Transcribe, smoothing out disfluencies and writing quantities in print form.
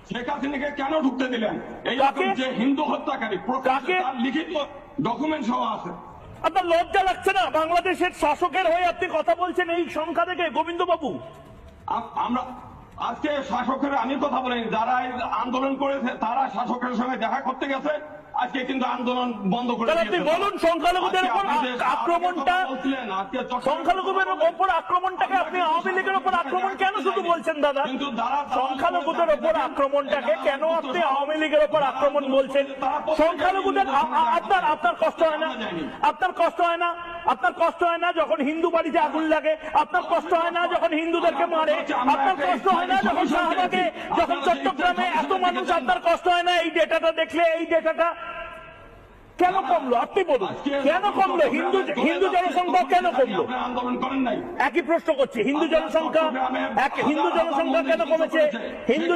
শেখ হাসিনাকে কেন ঢুকতে দিলেন? এই যে হিন্দু হত্যাকারী তার লিখিত ডকুমেন্ট সহ আছে। আপনার লজ্জা লাগছে না? বাংলাদেশের শাসকের হয়ে আপনি কথা বলছেন এই সংখ্যা থেকে, গোবিন্দ বাবু। আমরা আজকে শাসকের আমি কথা বলিনি, যারা আন্দোলন করেছে তারা শাসকের সঙ্গে দেখা করতে গেছে, আজকে কিন্তু আন্দোলন বন্ধ করে দিয়েছে। আপনি বলুন সংখ্যালঘুদের উপর আক্রমণটা, সংখ্যালঘুদের উপর আক্রমণটাকে আপনি আওয়ামী লীগের উপর আক্রমণ কেন শুধু বলছেন দাদা? সংখ্যালঘুদের উপর আক্রমণটাকে কেন আপনি আওয়ামী লীগের উপর আক্রমণ বলছেন? সংখ্যালঘুদের আপনার কষ্ট হয় না? আপনার কষ্ট হয় না? আপনার কষ্ট হয় না যখন হিন্দু বাড়িতে আগুন লাগে? আপনার কষ্ট হয় না যখন হিন্দুদেরকে মারে? আপনার কষ্ট হয় না যখন শাহবাগে, যখন চট্টগ্রামে এত মানুষ? আপনার কষ্ট হয় না এই ডেটাটা দেখলে? এই ডেটাটা কেন কমলো আপনি বলুন, কেন কমলো? হিন্দু জনসংখ্যা কেন কমলো? আন্দোলন করেন নাই? একই প্রশ্ন করছি, হিন্দু জনসংখ্যা কেন কমেছে? হিন্দু